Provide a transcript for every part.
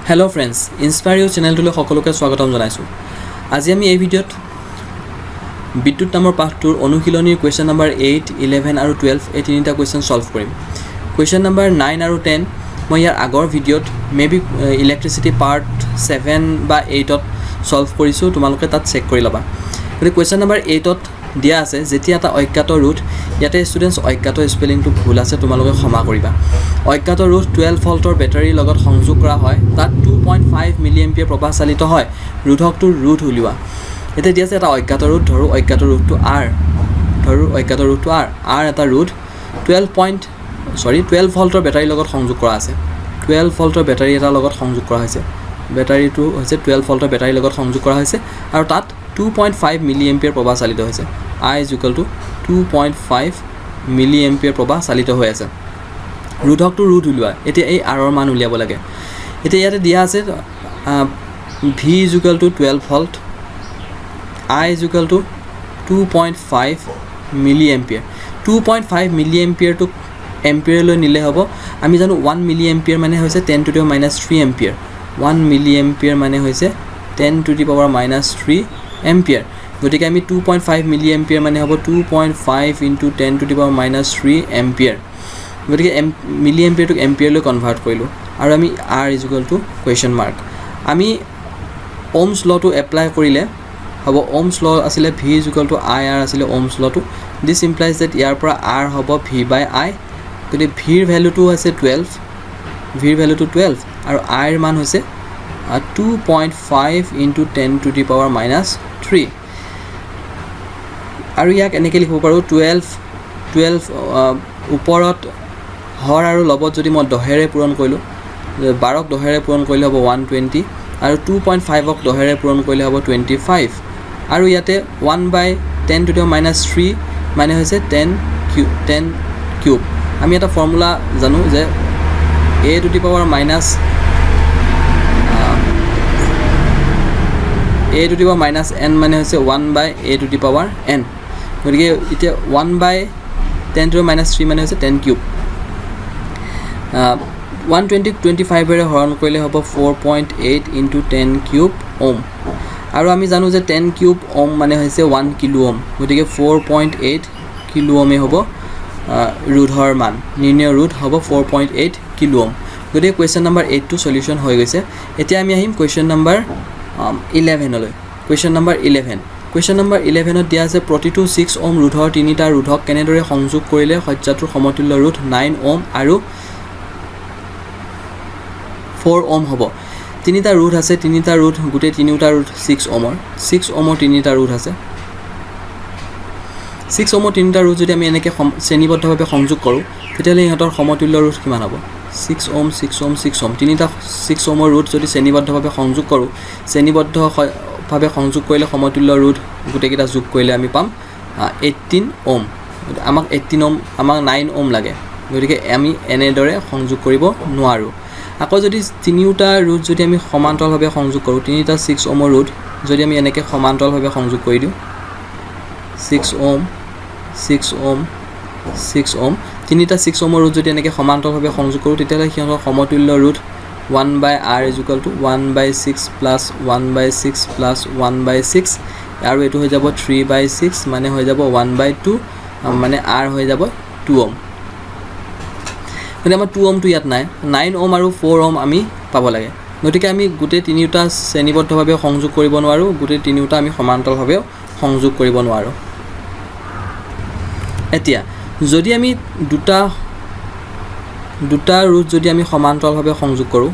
Hello friends, Inspire You channel to সকলোকে স্বাগতম জনাইছো। আজি আমি এই ভিডিওত বিদ্যুৎ নামৰ পাঠটোৰ অনুশীলনীৰ কোৱেশ্চন নম্বৰ 8, 11 আৰু 12 এই তিনিটা কোৱেশ্চন সলভ কৰিম। কোৱেশ্চন নম্বৰ 9 আৰু 10 মই ইয়াৰ আগৰ ভিডিওত মেবি ইলেক্ট্ৰিসিটি পাৰ্ট 7 বা 8 ত সলভ কৰিছো, তোমালোকে তাত চেক কৰি লবা। গতি কোৱেশ্চন নম্বৰ 8 ত দিয়া আছে যেতিয়া এটা অজ্ঞাত ৰুট, ইয়াতে ষ্টুডেন্টস অজ্ঞাত স্পেলিংটো ভুল আছে, তোমালোকে ক্ষমা কৰিবা। অজ্ঞাত ৰুট 12 ভোল্টৰ বেটাৰীৰ লগত সংযোগ কৰা হয়, তাত 2.5 মিলি এম্পিয়াৰ প্ৰবাহ চালিত হয়। ৰোধকটোৰ ৰুট উলিওৱা। এতিয়া দিয়া আছে এটা অজ্ঞাত ৰুট, ধৰো অজ্ঞাত ৰুটটো R, R এটা ৰুট 12 ভোল্টৰ বেটাৰীৰ লগত সংযোগ কৰা আছে। 12 ভোল্টৰ বেটাৰী এটা লগত সংযোগ কৰা হৈছে। বেটাৰীটো হৈছে 12 ভোল্টৰ বেটাৰীৰ লগত সংযোগ কৰা হৈছে আৰু তাত 2.5 মিলি এম্পিয়াৰ প্ৰবাহ চালিত হৈছে। I is equal to 2.5 মিলি এম্পিয়াৰ প্ৰবাহ চালিত হৈ আছে। ৰোধকটো ৰুট উলিওৱা। এতিয়া এই R ৰ মান উলিয়াব লাগে। এতিয়া ইয়াতে দিয়া আছে V is equal to 12 volt, I is equal to 2.5 মিলি এম্পিয়াৰ। 2.5 মিলি এম্পিয়াৰটো এম্পিয়াৰলৈ নিলে হ'ব। আমি জানো 1 মিলি এম্পিয়াৰ মানে হৈছে 10 to the minus 3 এম্পিয়াৰ। 1 মিলি এম্পিয়াৰ মানে হৈছে 10 to the power minus 3 ampere. গতিকে আমি 2.5 মিলি এম্পিয়াৰ মানে হ'ব 2.5 into 10 to the power minus 3 ampere. গতিকে মিলি এম্পিয়াৰটোক এম্পিয়াৰলৈ কনভাৰ্ট কৰিলোঁ আৰু আমি R is equal to question mark. আমি ওহমছ লটো এপ্লাই কৰিলে হ'ব। ওহমছ ল আছিলে V is equal to IR আছিলে ওহমছ লটো। দিছ ইমপ্লাইজ ডেট ইয়াৰ পৰা R হ'ব V/I। গতিকে ভিৰ ভেলুটো আছে 12, আৰু I ৰ মান হৈছে 2.5 into 10 to the power minus 3। আৰু ইয়াক এনেকৈ লিখিব পাৰোঁ 12 ওপৰত হৰ আৰু লবত যদি মই দহেৰে পূৰণ কৰিলোঁ, 12ক দহেৰে পূৰণ কৰিলে হ'ব 120 আৰু 2.5ক দহেৰে পূৰণ কৰিলে হ'ব 25 আৰু ইয়াতে 1/10 to the minus 3 মানে হৈছে 10 কিউব। আমি এটা ফৰ্মুলা জানো যে a to the power minus n মানে হৈছে 1/a to the power n। গতিকে এতিয়া 1/10 to the minus 3 মানে হৈছে 10 কিউব। 120ক 25ৰে হৰণ কৰিলে হ'ব 4.8 into 10 কিউব ওহম। আৰু আমি জানো যে 10 কিউব ওহম মানে হৈছে 1 কিলো ওহম। গতিকে 4.8 কিলো ওহমেই হ'ব ৰোধৰ মান। নিৰ্ণয় ৰোধ হ'ব 4.8 কিলো ওহম। গতিকে কুৱেশ্যন নম্বৰ 8টো সলিউশ্যন হৈ গৈছে। এতিয়া আমি আহিম কুৱেশ্যন নম্বৰ 11লৈ। কুৱেশ্যন নম্বৰ 11ত দিয়া আছে প্ৰতিটো 6 ওহম ৰোধৰ তিনিটা ৰোধক কেনেদৰে সংযোগ কৰিলে সজ্জাটোৰ সমতুল্য ৰোধ 9 ওহম আৰু 4 ওহম হ'ব। তিনিটা ৰোধ আছে, তিনিটা ৰোধ গোটেই তিনিটা ৰোধ 6 ওহমৰ তিনিটা ৰোধ আছে। 6 ওহমৰ তিনিটা ৰোধ যদি আমি এনেকৈ শ্ৰেণীবদ্ধভাৱে সংযোগ কৰোঁ তেতিয়াহ'লে ইহঁতৰ সমতুল্য ৰোধ কিমান হ'ব? 6 ওহম 6 ওহম 6 ওহম। তিনিটা 6 ওহমৰ ৰোধ যদি শ্ৰেণীবদ্ধভাৱে সংযোগ কৰোঁ, শ্ৰেণীবদ্ধভাৱে সংযোগ কৰিলে সমতুল্য ৰোধ গোটেইকেইটা যোগ কৰিলে আমি পাম 18 ওহম। আমাক 18 ওহম, আমাক 9 ওহম লাগে। গতিকে আমি এনেদৰে সংযোগ কৰিব নোৱাৰোঁ। আকৌ যদি তিনিওটা ৰোধ যদি আমি সমান্তৰালভাৱে সংযোগ কৰোঁ, তিনিটা 6 ওহমৰ ৰোধ যদি আমি এনেকৈ সমান্তৰালভাৱে সংযোগ কৰি দিওঁ 6 ওহম 6 ওহম 6 ওহম, তিনিটা 6 ওহমৰ ৰোধ যদি এনেকৈ সমান্তৰালভাৱে সংযোগ কৰোঁ তেতিয়াহ'লে সিহঁতৰ সমতুল্য ৰোধ 1/R is equal to 1/6 plus 1/6 plus 1/6 আৰু এইটো হৈ যাব 3/6 মানে হৈ যাব 1/2 মানে R হৈ যাব 2 ওহম। গতিকে আমাৰ 2 ওহমটো ইয়াত নাই, 9 ওহম আৰু 4 ওহম আমি পাব লাগে। গতিকে আমি গোটেই তিনিওটা শ্ৰেণীবদ্ধভাৱে সংযোগ কৰিব নোৱাৰোঁ, গোটেই তিনিওটা আমি সমান্তৰালভাৱেও সংযোগ কৰিব নোৱাৰোঁ। এতিয়া যদি আমি দুটা ৰোধ যদি আমি সমান্তৰালভাৱে সংযোগ কৰোঁ,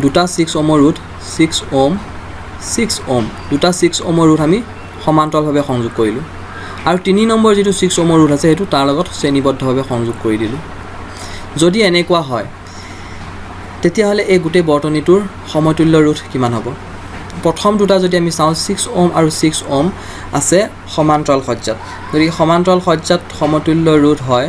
দুটা 6 ওহমৰ ৰোধ 6 ওহম দুটা 6 ওহমৰ ৰোধ আমি সমান্তৰালভাৱে সংযোগ কৰিলোঁ আৰু 3 নম্বৰ যিটো 6 ওহমৰ ৰোধ আছে সেইটো তাৰ লগত শ্ৰেণীবদ্ধভাৱে সংযোগ কৰি দিলোঁ। যদি এনেকুৱা হয় তেতিয়াহ'লে এই গোটেই বৰ্তনীটোৰ সমতুল্য ৰোধ কিমান হ'ব? প্ৰথম দুটা যদি আমি চাওঁ 6 ওহম আৰু 6 ওহম আছে সমান্তৰাল সজ্জাত। গতিকে সমান্তৰাল সজ্জাত সমতুল্য ৰোধ হয়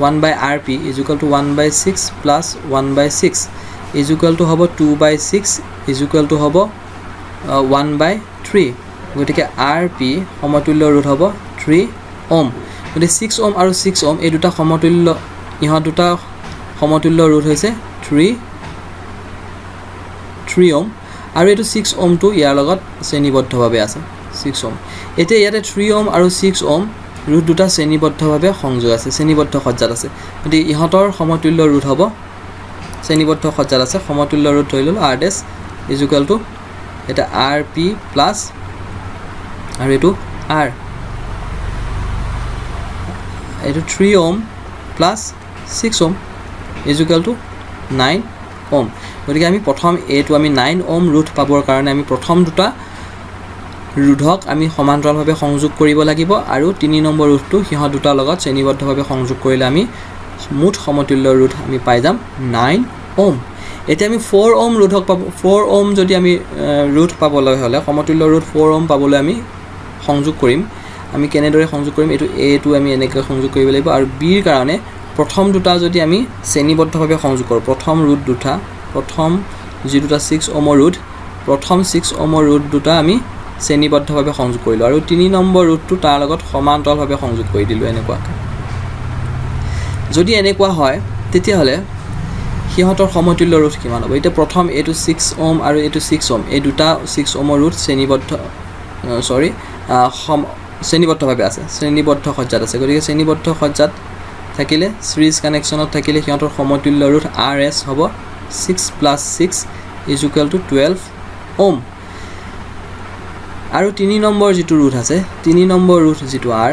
1/RP is equal to 1/6 plus 1/6 is equal to হ'ব 2/6 is equal to হ'ব 1/3। গতিকে RP সমতুল্য ৰোধ হ'ব 3 ওহম। গতিকে 6 ওহম আৰু 6 ওহম এই দুটা সমতুল্য ৰোধ হৈছে 3 3 ওম আৰু এইটো 6 ওমটো ইয়াৰ লগত শ্ৰেণীবদ্ধভাৱে আছে 6 ওম এতিয়া ইয়াতে 3 ওম আৰু 6 ওম ৰুট দুটা শ্ৰেণীবদ্ধভাৱে সংযোগ আছে শ্ৰেণীবদ্ধ সজ্জাত আছে গতিকে ইহঁতৰ সমতুল্য ৰুট হ'ব শ্ৰেণীবদ্ধ সজ্জাত আছে সমতুল্য ৰুট ধৰি ল'লোঁ r dash is equal to এটা আৰ পি প্লাছ আৰু এইটো r এইটো 3 ohm plus 6 ohm is equal to 9 ohm গতিকে আমি প্ৰথম এইটো আমি 9 ওম ৰুট পাবৰ কাৰণে আমি প্ৰথম দুটা ৰুধক আমি সমান্তৰালভাৱে সংযোগ কৰিব লাগিব আৰু 3 নম্বৰ ৰুটটো সিহঁত দুটাৰ লগত শ্ৰেণীবদ্ধভাৱে সংযোগ কৰিলে আমি মুঠ সমতুল্য ৰুট আমি পাই যাম 9 ওম এতিয়া আমি 4 ওম ৰুধক পাব 4 ওম যদি আমি ৰুট পাবলৈ হ'লে সমতুল্য ৰুট 4 ওম পাবলৈ আমি সংযোগ কৰিম আমি কেনেদৰে সংযোগ কৰিম এইটো এটো আমি এনেকৈ সংযোগ কৰিব লাগিব আৰু বিৰ কাৰণে প্ৰথম দুটা যদি আমি শ্ৰেণীবদ্ধভাৱে সংযোগ কৰোঁ প্ৰথম ৰুট দুটা প্ৰথম যি দুটা 6 ওমৰ ৰুট প্ৰথম 6 ওমৰ ৰুট দুটা আমি শ্ৰেণীবদ্ধভাৱে সংযোগ কৰিলোঁ আৰু 3 নম্বৰ ৰুটটো তাৰ লগত সমান্তৰালভাৱে সংযোগ কৰি দিলোঁ এনেকুৱাকৈ যদি এনেকুৱা হয় তেতিয়াহ'লে সিহঁতৰ সমতুল্য ৰুট কিমান হ'ব এতিয়া প্ৰথম এইটো 6 ওম আৰু এইটো 6 ওম এই দুটা 6 ওমৰ ৰুট শ্ৰেণীবদ্ধভাৱে আছে শ্ৰেণীবদ্ধ সজ্জাত আছে গতিকে শ্ৰেণীবদ্ধ সজ্জাত থাকিলে সিৰিজ কানেকশ্যনত থাকিলে সিহঁতৰ সমতুল্য ৰুট আৰ এছ হ'ব 6 প্লাছ 6 ইজ ইকুৱেল টু 12 ওম আৰু 3 নম্বৰ যিটো ৰুট আছে 3 নম্বৰ ৰুট যিটো আৰ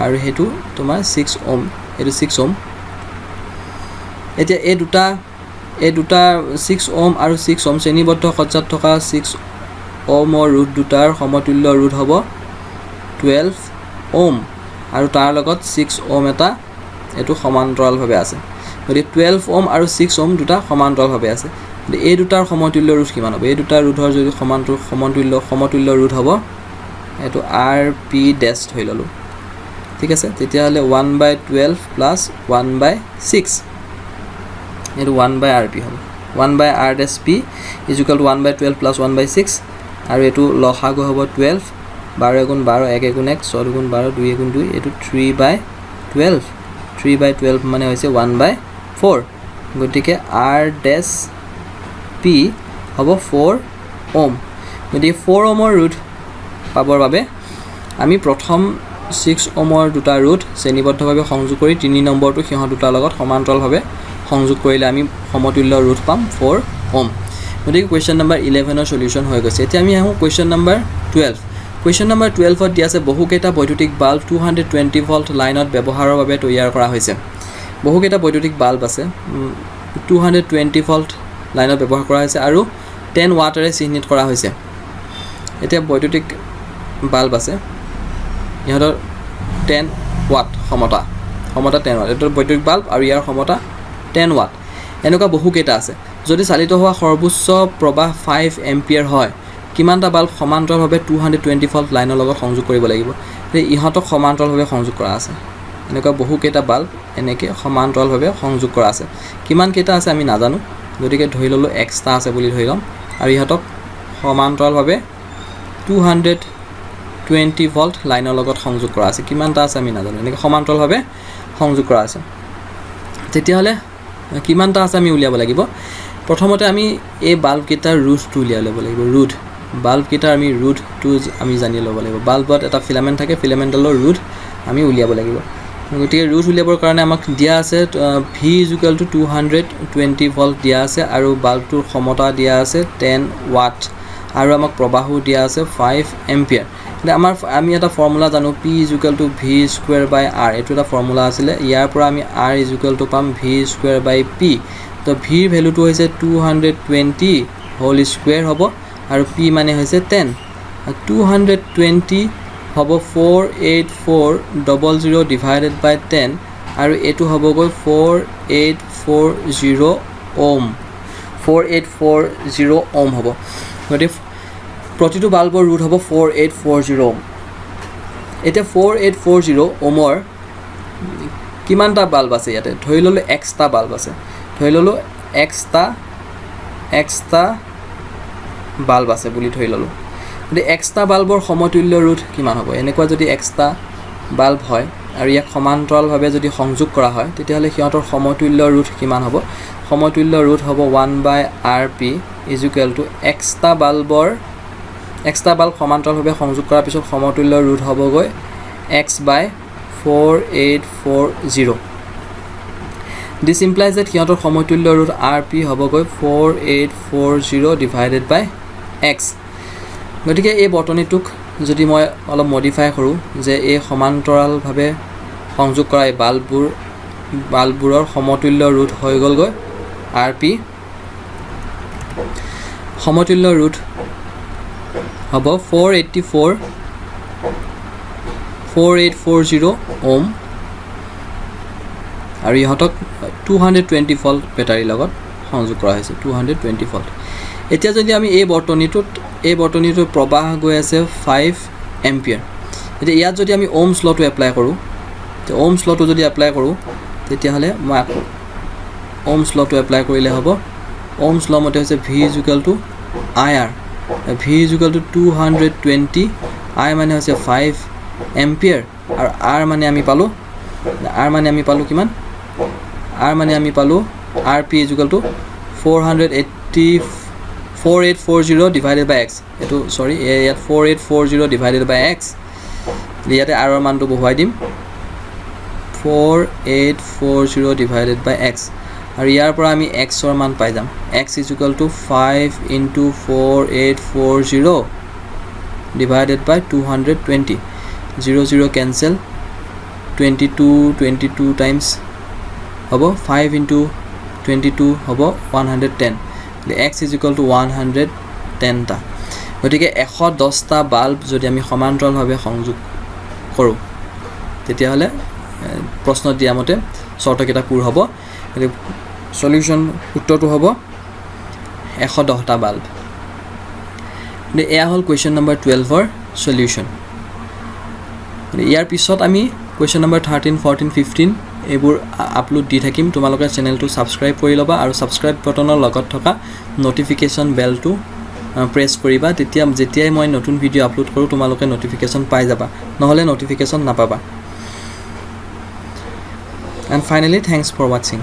আৰু সেইটো তোমাৰ 6 ওম এইটো 6 ওম এতিয়া এই দুটা 6 ওম আৰু 6 ওম শ্ৰেণীবদ্ধ সজ্জাত থকা 6 ওমৰ ৰুট দুটাৰ সমতুল্য ৰুট হ'ব 12 ওম আৰু তাৰ লগত 6 ওম এটা এইটো সমান্তৰালভাৱে আছে গতিকে 12 ওম আৰু 6 ওম দুটা সমান্তৰালভাৱে আছে এই দুটাৰ সমতুল্য ৰুট কিমান হ'ব এই দুটা ৰুটৰ যদি সমতুল্য ৰুট হ'ব এইটো আৰ পি ডেছ ধৰি ল'লোঁ ঠিক আছে তেতিয়াহ'লে 1/12 প্লাছ 1/6 এইটো 1/rp হ'ব 1/r' p is equal two 1/12 plus 1/6 আৰু এইটো লসাগু হ'ব 12 12 গুণ 12 1 গুণ 1 6 গুণ 12 2 গুণ 2 এইটো 3/12 3/12 মানে হৈছে 1/4 গতিকে r' p হ'ব 4 ওম গতিকে 4 ওমৰ ৰুট পাবৰ বাবে আমি প্ৰথম 6 ওমৰ দুটা ৰুট শ্ৰেণীবদ্ধভাৱে সংযোগ কৰি 3 নম্বৰটো সিহঁত দুটাৰ লগত সমান্তৰালভাৱে সংযোগ কৰিলে আমি সমতুল্য ৰুট পাম 4 ওম গতিকে কুৱেশ্যন নম্বৰ 11ৰ সলিউশ্যন হৈ গৈছে এতিয়া আমি আহোঁ কুৱেশ্যন নম্বৰ 12 কুৱেশ্যন নম্বৰ 12ত দিয়া আছে বহুকেইটা বৈদ্যুতিক বাল্ব 220 ভল্ট লাইনত ব্যৱহাৰৰ বাবে তৈয়াৰ কৰা হৈছে বহুকেইটা বৈদ্যুতিক বাল্ব আছে 220 ভল্ট লাইনত ব্যৱহাৰ কৰা হৈছে আৰু 10 ৱাটেৰে চিহ্নিত কৰা হৈছে এতিয়া বৈদ্যুতিক বাল্ব আছে ইহঁতৰ 10 ৱাট ক্ষমতা 10 ৱাট এইটো বৈদ্যুতিক বাল্ব আৰু ইয়াৰ ক্ষমতা 10 ৱাট এনেকুৱা বহুকেইটা আছে যদি চালিত হোৱা সৰ্বোচ্চ প্ৰবাহ 5 এম্পিয়াৰ হয় কিমানটা বাল্ব সমান্তৰালভাৱে 220 ভল্ট লাইনৰ লগত সংযোগ কৰিব লাগিব ইহঁতক সমান্তৰালভাৱে সংযোগ কৰা আছে এনেকুৱা বহুকেইটা বাল্ব এনেকৈ সমান্তৰালভাৱে সংযোগ কৰা আছে কিমান কেইটা আছে আমি নাজানো গতিকে ধৰি ল'লোঁ এক্সট্ৰা আছে বুলি ধৰি ল'ম আৰু ইহঁতক সমান্তৰালভাৱে 220 ভল্ট লাইনৰ লগত সংযোগ কৰা আছে কিমানটা আছে আমি নাজানো এনেকৈ সমান্তৰালভাৱে সংযোগ কৰা আছে তেতিয়াহ'লে কিমানটা আছে আমি উলিয়াব লাগিব প্ৰথমতে আমি এই বাল্বকেইটাৰ ৰুটটো উলিয়াই ল'ব লাগিব ৰুট বাল্বকেইটাৰ আমি ৰুটটো আমি জানি ল'ব লাগিব বাল্বত এটা ফিলামেণ্ট থাকে ফিলামেণ্টৰ ৰুট আমি উলিয়াব লাগিব গতিকে ৰুট উলিয়াবৰ কাৰণে আমাক দিয়া আছে V is equal two 220 volt দিয়া আছে আৰু বাল্বটোৰ ক্ষমতা দিয়া আছে 10 ৱাট আৰু আমাক প্ৰবাহো দিয়া আছে 5 এম্পিয়াৰ আমি এটা ফৰ্মুলা জানো P is equal to V square by R এইটো এটা ফৰ্মুলা আছিলে ইয়াৰ পৰা আমি আৰ ইজ ইকুৱেল টু পাম ভি স্কুৱেৰ বাই পি তো ভিৰ ভেলুটো হৈছে 220 হোল স্কুৱেৰ হ'ব আৰু পি মানে হৈছে 10 220 হ'ব 48400 ডিভাইডেড বাই 10 আৰু এইটো হ'বগৈ 4840 ওম 4840 ওম হ'ব গতিকে প্ৰতিটো বাল্বৰ ৰুট হ'ব 4840 ওম এতিয়া 4840 ওমৰ কিমানটা বাল্ব আছে ইয়াতে ধৰি ল'লোঁ এক্সট্ৰা বাল্ব আছে ধৰি ল'লোঁ এক্সট্ৰা বাল্ব আছে বুলি ধৰি ল'লোঁ গতিকে এক্সট্ৰা বাল্বৰ সমতুল্য ৰুট কিমান হ'ব এনেকুৱা যদি এক্সট্ৰা বাল্ব হয় আৰু ইয়াক সমান্তৰালভাৱে যদি সংযোগ কৰা হয় তেতিয়াহ'লে সিহঁতৰ সমতুল্য ৰুট কিমান হ'ব সমতুল্য ৰুট হ'ব 1/RP = এক্সট্ৰা বাল্ব সমান্তৰালভাৱে সংযোগ কৰাৰ পিছত সমতুল্য ৰুট হ'বগৈ x/4840. This implies that সিহঁতৰ সমতুল্য ৰুট RP হ'বগৈ 4840 divided by x. গতিকে এই বৰ্তনীটোক যদি মই অলপ মডিফাই কৰোঁ যে এই সমান্তৰালভাৱে সংযোগ কৰা এই বাল্ববোৰৰ সমতুল্য ৰুট হৈ গ'লগৈ RP. সমতুল্য ৰুট হ'ব 4840 ওম আৰু ইহঁতক 220 ভল্ট বেটাৰীৰ লগত সংযোগ কৰা হৈছে 220 ভল্ট. এতিয়া যদি আমি এই বৰ্তনীটোৰ প্ৰবাহ গৈ আছে 5 এম্পিয়াৰ. এতিয়া ইয়াত যদি আমি ওমছ লটো এপ্লাই কৰোঁ ওমছ লটো যদি এপ্লাই কৰোঁ তেতিয়াহ'লে মই আকৌ ওমছ লটো এপ্লাই কৰিলে হ'ব. ওমছ ল মতে হৈছে V = IR. V = 220. I মানে হৈছে 5 এম্পিয়াৰ আৰু R মানে আমি পালোঁ কিমান? R মানে আমি পালোঁ RP = 4840 divided by x. এইটো সৰি ইয়াত 4840 divided by x. ইয়াতে R ৰ মানটো বহুৱাই দিম 4840 divided by x. আৰু ইয়াৰ পৰা আমি x ৰ মান পাই যাম. x = 5 × 4840 divided by 220. 0 cancel. 22 times হ'ব 5 × 22 হ'ব 110. x = 110টা. গতিকে 110টা বাল্ব যদি আমি সমান্তৰালভাৱে সংযোগ কৰোঁ তেতিয়াহ'লে প্ৰশ্ন দিয়া মতে চৰ্তকেইটা পূৰ হ'ব. গতিকে সলিউশ্যন উত্তৰটো হ'ব 110টা বাল্ব. এয়া হ'ল কুৱেশ্যন নম্বৰ 12ৰ সলিউশ্যন. ইয়াৰ পিছত আমি কুৱেশ্যন নম্বৰ 13, 14, 15 এইবোৰ আপলোড দি থাকিম. তোমালোকে চেনেলটো ছাবস্ক্ৰাইব কৰি ল'বা আৰু ছাবস্ক্ৰাইব বটনৰ লগত থকা নটিফিকেশ্যন বেলটো প্ৰেছ কৰিবা. যেতিয়াই মই নতুন ভিডিঅ' আপলোড কৰোঁ তোমালোকে নটিফিকেশ্যন পাই যাবা, নহ'লে নটিফিকেশ্যন নাপাবা. And finally, thanks for watching.